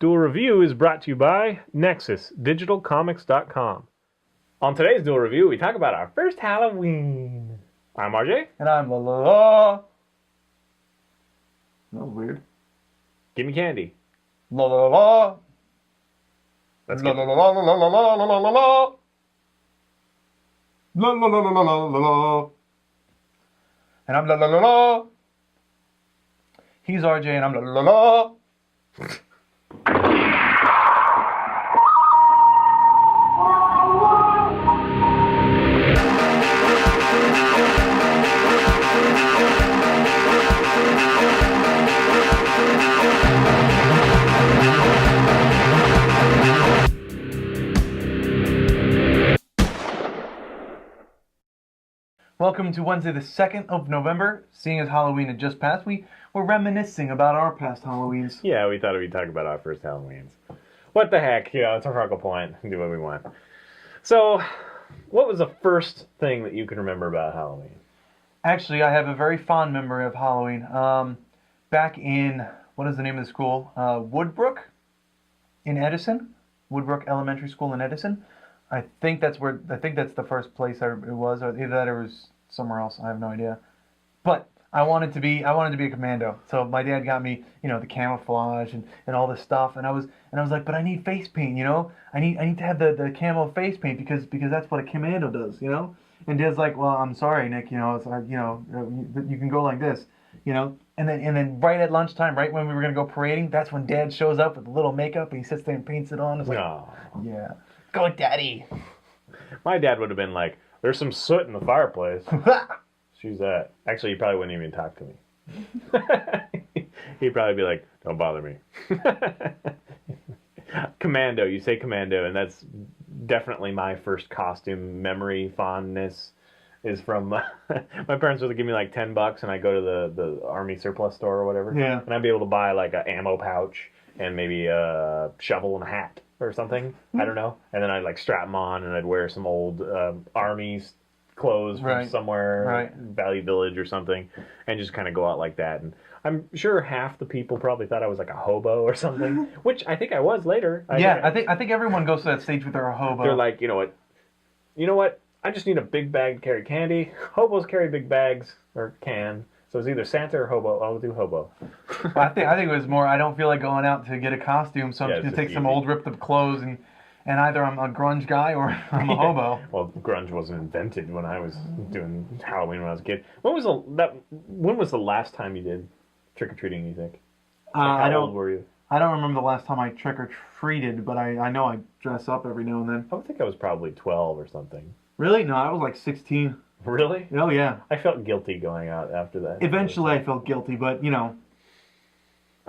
Duel Review is brought to you by NexusDigitalComics.com. On today's Duel Review, we talk about our first Halloween. I'm RJ. And I'm la la la. That was weird. Give me candy. La la la. Let's La get la la la la la la la la la la. La la la la la la la la. And I'm la la la la. He's RJ and I'm la la la. Welcome to Wednesday the 2nd of November. Seeing as Halloween had just passed, we're reminiscing about our past Halloweens. Yeah, we thought we'd talk about our first Halloweens. What the heck? You know, it's a focal point. Do what we want. So, what was the first thing that you can remember about Halloween? Actually, I have a very fond memory of Halloween. Back in, what is the name of the school? Woodbrook in Edison. Woodbrook Elementary School in Edison. I think that's the first place it was, or either that or it was somewhere else. I have no idea. But I wanted to be a commando. So my dad got me, the camouflage and all this stuff, and I was like, but I need face paint, I need to have the camo face paint because that's what a commando does, And Dad's like, well, I'm sorry, Nick, it's you can go like this, And then right at lunchtime, right when we were gonna go parading, that's when Dad shows up with a little makeup and he sits there and paints it on. It's like, yeah. Go, Daddy. My dad would have been like, there's some soot in the fireplace. She's that. Actually, he probably wouldn't even talk to me. He'd probably be like, don't bother me. Commando, you say commando, and that's definitely my first costume memory fondness is from my parents would give me like $10 and I go to the army surplus store or whatever. Yeah. And I'd be able to buy like an ammo pouch and maybe a shovel and a hat or something. I don't know. And then I'd like strap them on and I'd wear some old army clothes from somewhere, Valley Village or something, and just kind of go out like that. And I'm sure half the people probably thought I was like a hobo or something, which I think I was later. I think everyone goes to that stage where they're a hobo. They're like, you know what? I just need a big bag to carry candy. Hobos carry big bags or can. So it's either Santa or hobo. I'll do hobo. I think it was more, I don't feel like going out to get a costume, so I'm just going to take some old ripped up clothes and either I'm a grunge guy or I'm a hobo. Well, grunge wasn't invented when I was doing Halloween when I was a kid. When was the last time you did trick-or-treating, you think? How old were you? I don't remember the last time I trick-or-treated, but I know I dress up every now and then. I would think I was probably 12 or something. Really? No, I was like 16. Really? Oh, yeah. I felt guilty going out after that. Eventually I felt guilty, but, I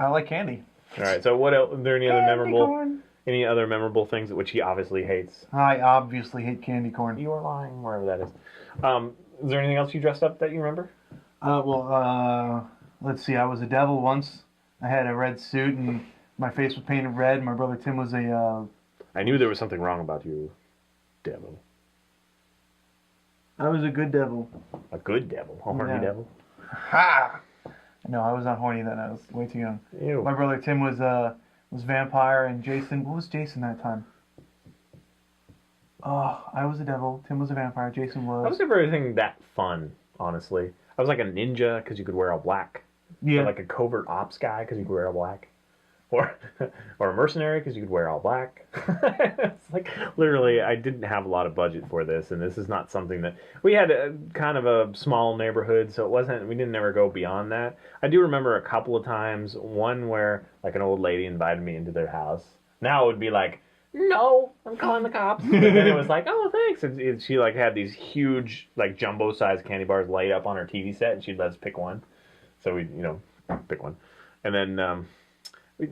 like candy. All right, so what else? Are there any other memorable things which he obviously hates? I obviously hate candy corn. You are lying, wherever that is. Is there anything else you dressed up that you remember? Let's see. I was a devil once. I had a red suit and my face was painted red. My brother Tim was a... I knew there was something wrong about you, devil. I was a good devil. A good devil? A horny devil? Ha! No, I was not horny then. I was way too young. Ew. My brother Tim was vampire and Jason... What was Jason that time? Oh, I was a devil. Tim was a vampire. Jason was... I was never anything that fun, honestly. I was like a ninja because you could wear all black. Yeah. Or like a covert ops guy because you could wear all black. Or a mercenary because you could wear all black. It's like, literally, I didn't have a lot of budget for this, and this is not something that... We had kind of a small neighborhood, so we didn't ever go beyond that. I do remember a couple of times, one where, like, an old lady invited me into their house. Now it would be like, no, I'm calling the cops. But then it was like, oh, thanks. And she, like, had these huge, like, jumbo-sized candy bars laid up on her TV set, and she'd let us pick one. So we'd, pick one. And then...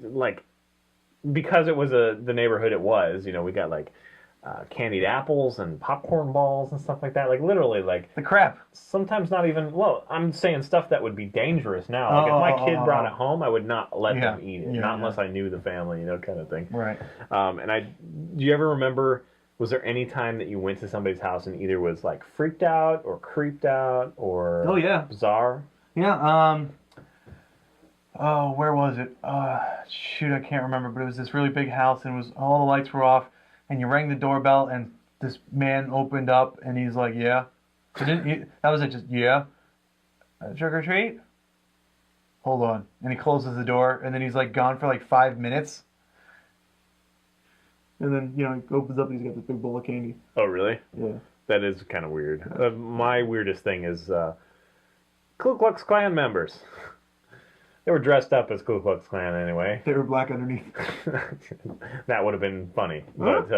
like, because it was the neighborhood it was, we got like candied apples and popcorn balls and stuff like that. Like literally, like the crap. Sometimes not even. Well, I'm saying stuff that would be dangerous now. Like if my kid brought it home, I would not let them eat it, unless I knew the family, kind of thing. Right. Do you ever remember? Was there any time that you went to somebody's house and either was like freaked out or creeped out or bizarre? Yeah. Oh, where was it? Shoot, I can't remember, but it was this really big house, and it was all the lights were off, and you rang the doorbell, and this man opened up, and he's like, "Yeah," that was it, just yeah, trick or treat. Hold on, and he closes the door, and then he's like gone for like 5 minutes, and then he opens up, and he's got this big bowl of candy. Oh, really? Yeah. That is kind of weird. My weirdest thing is Ku Klux Klan members. They were dressed up as Ku Klux Klan anyway. They were black underneath. That would have been funny, but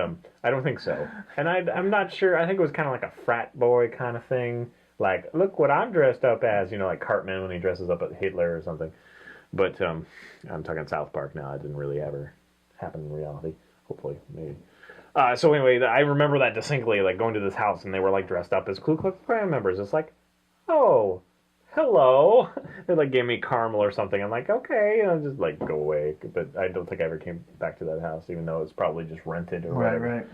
I don't think so. And I'm not sure. I think it was kind of like a frat boy kind of thing. Like, look what I'm dressed up as. Like Cartman when he dresses up as Hitler or something. But I'm talking South Park now. It didn't really ever happen in reality. Hopefully, maybe. So anyway, I remember that distinctly, like going to this house and they were like dressed up as Ku Klux Klan members. It's like, oh, hello. They like gave me caramel or something. I'm like, okay, I'll just like go away. But I don't think I ever came back to that house, even though it's probably just rented or whatever.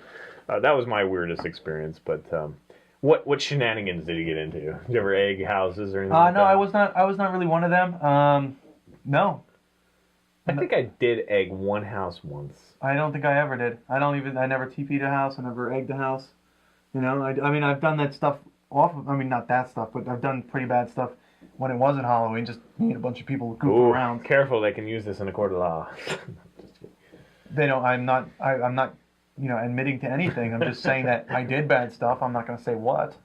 Right. That was my weirdest experience. But what shenanigans did you get into? Did you ever egg houses or anything? Like No, that? I was not really one of them. No. I think I did egg one house once. I don't think I ever did. I never TP'd a house. I never egged a house. I mean, I've done that stuff not that stuff, but I've done pretty bad stuff when it wasn't Halloween, just me and a bunch of people goofing around. Careful, they can use this in a court of law. They don't, I'm not, admitting to anything. I'm just saying that I did bad stuff. I'm not going to say what.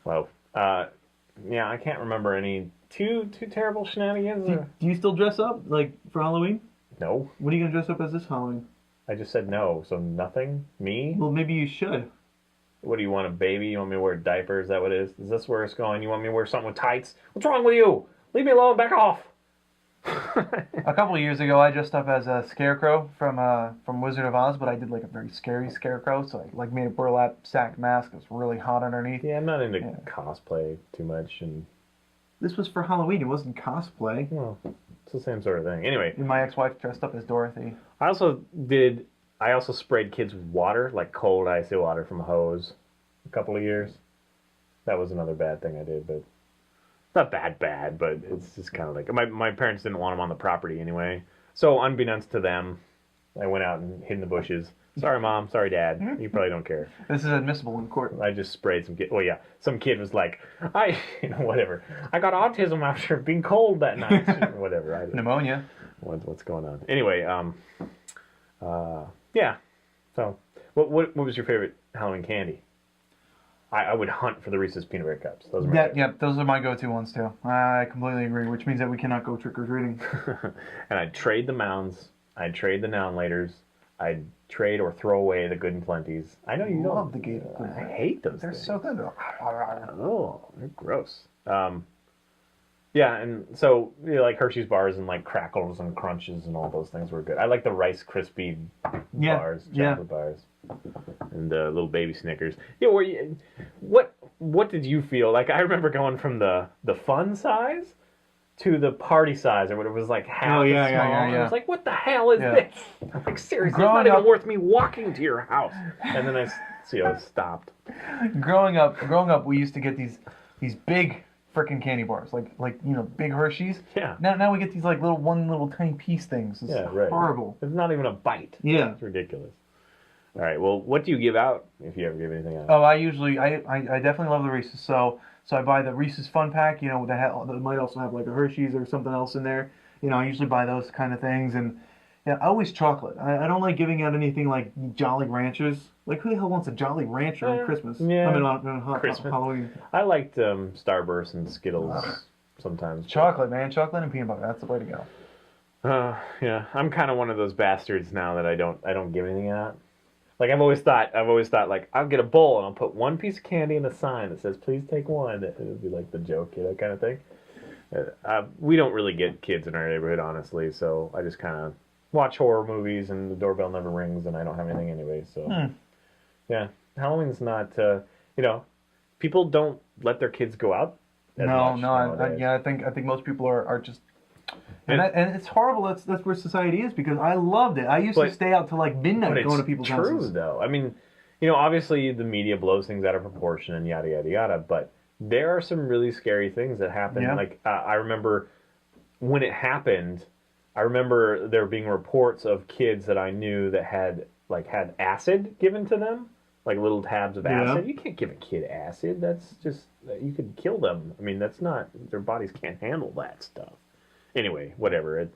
Well, yeah, I can't remember any too terrible shenanigans. Do you still dress up, like, for Halloween? No. What are you going to dress up as this Halloween? I just said no, so nothing? Me? Well, maybe you should. What do you want, a baby? You want me to wear diapers? Is that what it is? Is this where it's going? You want me to wear something with tights? What's wrong with you? Leave me alone, back off! A couple of years ago, I dressed up as a scarecrow from Wizard of Oz, but I did like a very scary scarecrow, so I like made a burlap sack mask. It was really hot underneath. Yeah, I'm not into cosplay too much, and this was for Halloween. It wasn't cosplay. Well, it's the same sort of thing. Anyway, and my ex-wife dressed up as Dorothy. I also sprayed kids with water, like cold icy water from a hose, a couple of years. That was another bad thing I did, but not bad, but it's just kind of like my parents didn't want them on the property anyway. So unbeknownst to them, I went out and hid in the bushes. Sorry, Mom. Sorry, Dad. You probably don't care. This is admissible in court. I just sprayed some kid. Well, yeah, some kid was like, whatever. I got autism after being cold that night. Whatever. Pneumonia. What's going on? Anyway, yeah. So, what was your favorite Halloween candy? I would hunt for the Reese's peanut butter cups. Those are those are my go-to ones too. I completely agree, which means that we cannot go trick-or-treating. And I'd trade the mounds. I'd trade the now and laters. I'd trade or throw away the good and plenties. I know you love don't. the good. I hate those. They're things. so good. Oh, they're gross. Yeah, and so like Hershey's bars and like crackles and crunches and all those things were good. I like the Rice Krispie bars, chocolate bars, and the little baby Snickers. Yeah, what did you feel like? I remember going from the fun size to the party size, or whatever. It was like half as small. I was like, what the hell is this? I'm like, seriously, it's not even worth me walking to your house. And then I stopped. Growing up, we used to get these big freaking candy bars, like big Hershey's. Yeah. Now we get these like little tiny piece things. It's horrible. It's not even a bite. Yeah. It's ridiculous. All right. Well, what do you give out if you ever give anything out? Oh, I definitely love the Reese's. So I buy the Reese's Fun Pack. That might also have like a Hershey's or something else in there. I usually buy those kind of things, and always chocolate. I don't like giving out anything like Jolly Ranchers. Like, who the hell wants a Jolly Rancher on Christmas? Yeah. I mean, on Christmas. Halloween. I liked Starburst and Skittles sometimes. Chocolate, man. Chocolate and peanut butter. That's the way to go. Yeah. I'm kind of one of those bastards now that I don't give anything out. Like, I've always thought, like, I'll get a bowl and I'll put one piece of candy and a sign that says, please take one. It would be like the joke, kind of thing. We don't really get kids in our neighborhood, honestly, so I just kind of watch horror movies and the doorbell never rings and I don't have anything anyway, so... Yeah, Halloween's not, people don't let their kids go out as much nowadays. I think most people are just... And it's horrible. That's where society is, because I loved it. I used to stay out till like midnight going to people's houses. It's true, though. I mean, obviously the media blows things out of proportion and yada, yada, yada, but there are some really scary things that happen. Yeah. Like, I remember when it happened, I remember there being reports of kids that I knew that had acid given to them, like little tabs of Yeah. acid. You can't give a kid acid. That's just you could kill them. I mean, that's not their bodies can't handle that stuff. Anyway, whatever.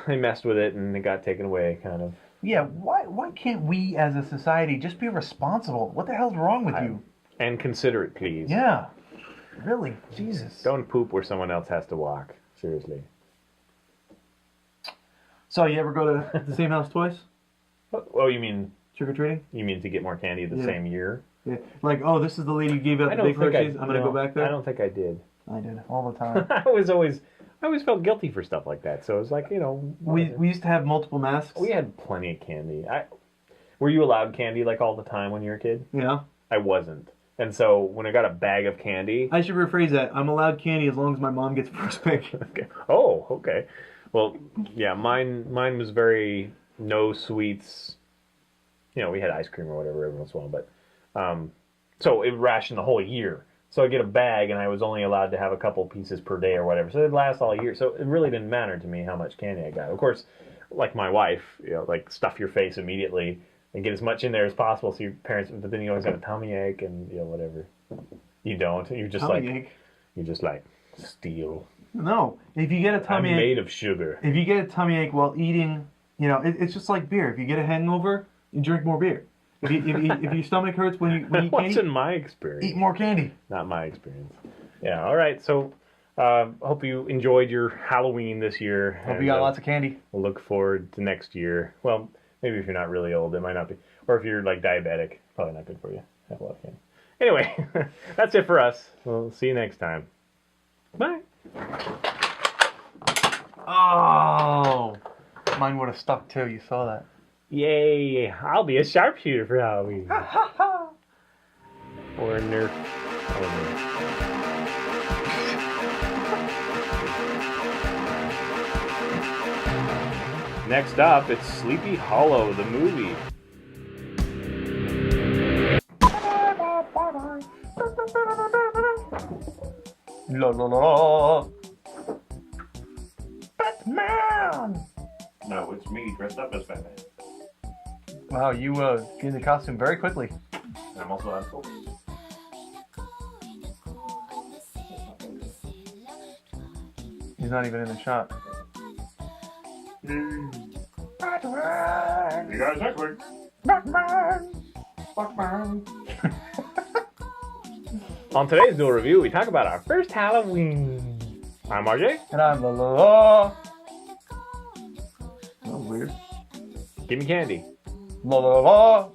They messed with it and it got taken away, kind of. Yeah, why can't we as a society just be responsible? What the hell's wrong with you? And consider it, please. Yeah. Really? Jesus. Don't poop where someone else has to walk. Seriously. So you ever go to the same house twice? Oh, you mean Trick-or-treating? to get more candy the Yeah. same year? Yeah. Like, oh, this is the lady who gave out the big Hershey's. I'm going to go back there? I don't think I did. I did. All the time. I always felt guilty for stuff like that. So it was like, we used to have multiple masks. we had plenty of candy. Were you allowed candy like all the time when you were a kid? Yeah. I wasn't. And so when I got a bag of candy, I should rephrase that. I'm allowed candy as long as my mom gets first pick. okay. Oh, okay. Well, yeah, mine was very no sweets. We had ice cream or whatever every once in a while, but so it rationed the whole year. So I get a bag, and I was only allowed to have a couple pieces per day or whatever. So it'd last all year. So it really didn't matter to me how much candy I got. Of course, like my wife, like stuff your face immediately and get as much in there as possible. So your parents, but then you always have a tummy ache and whatever. You don't. You're just Tummy ache? You're just like steal. No. If you get a I'm tummy ache, made of sugar. if you get a tummy ache while eating, it's just like beer. If you get a hangover, you drink more beer. If your stomach hurts when you eat What's candy, in my experience? eat more candy. Not my experience. Yeah. All right. So, hope you enjoyed your Halloween this year. Hope you got lots of candy. We'll look forward to next year. Well, maybe if you're not really old, it might not be. Or if you're like diabetic, probably not good for you. Have a lot of candy. Anyway, that's it for us. We'll see you next time. Bye. Oh, mine would have stuck too. You saw that. Yay! I'll be a sharpshooter for Halloween. Or a Nerf. Next up, it's Sleepy Hollow, the movie. La la la. Batman. No, it's me dressed up as Batman. Wow, you get in the costume very quickly. And I'm also out of focus. He's not even in the shot. Batman. You guys next week. Batman. Batman. On today's Duel Review, we talk about our first Halloween. I'm RJ. And I'm la la la. That was weird. Give me candy. La la la.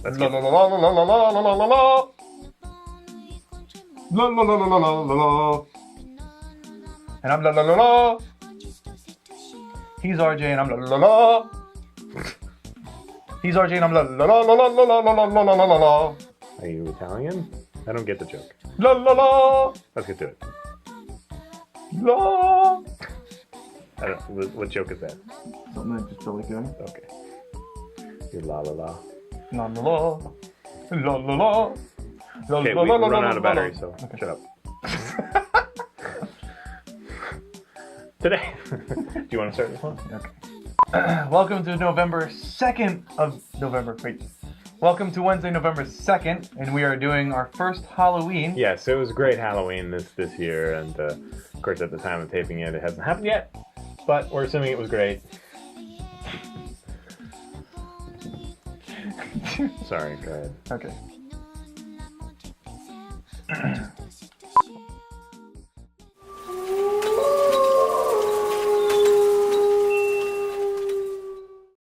Let's La get la la la la la la la la la la. La la la la la la la la. And I'm la la la la. He's RJ and I'm la la la. He's RJ and I'm la la la la la la la la la la la la. Are you Italian? I don't get the joke. La la la. Let's get to it. La. I don't. What joke is that? Something I just felt like doing. Okay. You're la la la. La la la. La la la. Okay, we run out of battery, so shut up. Today, do you want to start this one? Okay. Welcome to November 2nd of November. Wait. Welcome to Wednesday, November 2nd, and we are doing our first Halloween. Yes, it was a great Halloween this year, and of course at the time of taping it, it hasn't happened yet, but we're assuming it was great. Sorry, go ahead. Okay.